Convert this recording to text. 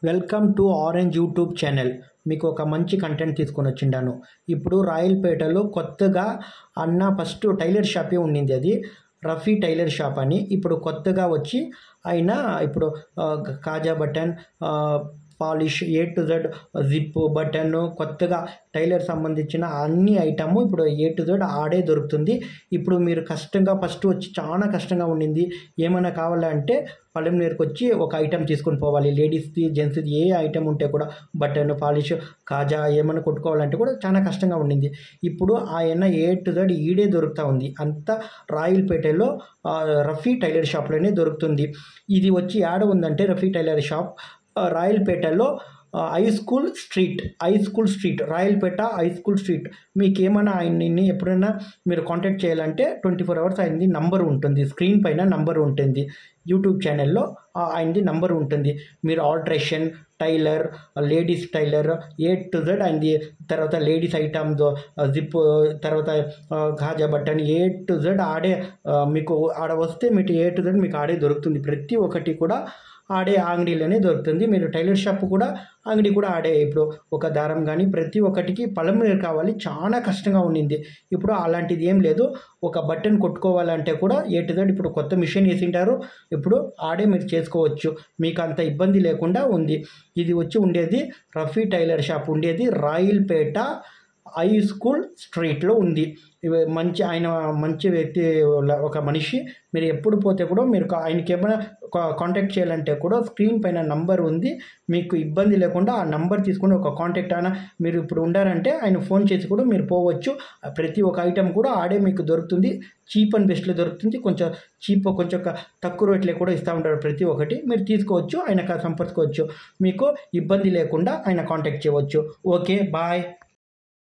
Welcome to orange YouTube channel. మీకు ఒక మంచి కంటెంట్ తీసుకొని వచ్చిండాను. ఇప్పుడు రాయలపేటలో కొత్తగా ఫస్ట్ టైలర్ షాపే ఉండింది, అది రఫీ టైలర్ షాప్ అని. ఇప్పుడు కొత్తగా వచ్చి ఆయన ఇప్పుడు కాజా button, polish, A to Z, zip, button, కొత్తగా టైలర్ సంబంధించిన అన్ని ఐటము ఇప్పుడు ఏ టు జెడ్ ఆడే దొరుకుతుంది. ఇప్పుడు మీరు కష్టంగా ఫస్ట్ వచ్చి చాలా కష్టంగా ఉండింది. ఏమైనా కావాలంటే పల్లెంనేరుకు వచ్చి ఒక ఐటెం తీసుకొని పోవాలి. లేడీస్ది, జెంట్స్ది ఏ ఐటెం ఉంటే కూడా బటన్, పాలిష్, కాజా ఏమైనా కొట్టుకోవాలంటే కూడా చాలా కష్టంగా ఉండింది. ఇప్పుడు ఆయన ఏ టు జెడ్ ఈడే దొరుకుతూ ఉంది. అంతా రాయలపేటలో రఫీ టైలర్ షాప్లోనే దొరుకుతుంది. ఇది వచ్చి యాడ ఉందంటే రఫీ టైలర్ షాప్ రాయలపేటలో high school street Rayalapeta high school street. మీకు ఏమైనా ఆయన్ని ఎప్పుడైనా మీరు కాంటాక్ట్ చేయాలంటే 24 hours ఆయనది నంబర్ ఉంటుంది, స్క్రీన్ పైన నంబర్ ఉంటుంది. యూట్యూబ్ ఛానల్లో ఆయనది నంబర్ ఉంటుంది. మీరు alteration, tailor, ladies tailor, A to Z ఆయనది. తర్వాత లేడీస్ ఐటమ్స్, జిప్, తర్వాత ఖాజా బటన్, ఏ టు జెడ్ ఆడే మీకు ఆడ వస్తే మీకు ఏ టు జెడ్ మీకు ఆడే దొరుకుతుంది. ప్రతి ఒక్కటి కూడా ఆడే అంగడిలోనే దొరుకుతుంది. మీరు టైలర్ షాప్ కూడా అంగడి కూడా ఆడే. ఇప్పుడు ఒక దారం కానీ ప్రతి ఒక్కటికి పల్లెంనేరు కావాలి, చాలా కష్టంగా ఉండింది. ఇప్పుడు అలాంటిది ఏం లేదు. ఒక బటన్ కొట్టుకోవాలంటే కూడా ఏ టు జెడ్ ఇప్పుడు కొత్త మిషన్ వేసింటారు. ఇప్పుడు ఆడే మీరు చేసుకోవచ్చు, మీకు అంత ఇబ్బంది లేకుండా ఉంది. ఇది వచ్చి ఉండేది రఫీ టైలర్ షాప్ ఉండేది రాయలపేట హై స్కూల్ స్ట్రీట్లో ఉంది. ఆయన మంచి వ్యక్తి, ఒక మనిషి. మీరు ఎప్పుడు పోతే కూడా మీరు ఆయనకి ఏమైనా కాంటాక్ట్ చేయాలంటే కూడా స్క్రీన్ పైన నంబర్ ఉంది. మీకు ఇబ్బంది లేకుండా ఆ నంబర్ తీసుకుని ఒక కాంటాక్ట్ అయినా మీరు ఇప్పుడు ఉండారంటే ఆయన ఫోన్ చేసి కూడా మీరు పోవచ్చు. ప్రతి ఒక్క ఐటెం కూడా ఆడే మీకు దొరుకుతుంది. చీప్ అండ్ బెస్ట్లో దొరుకుతుంది. కొంచెం తక్కువ రేట్లే కూడా ఇస్తూ ఉంటారు. ప్రతి ఒక్కటి మీరు తీసుకోవచ్చు, ఆయన సంపర్కోవచ్చు. మీకు ఇబ్బంది లేకుండా ఆయన కాంటాక్ట్ చేయవచ్చు. Okay, bye.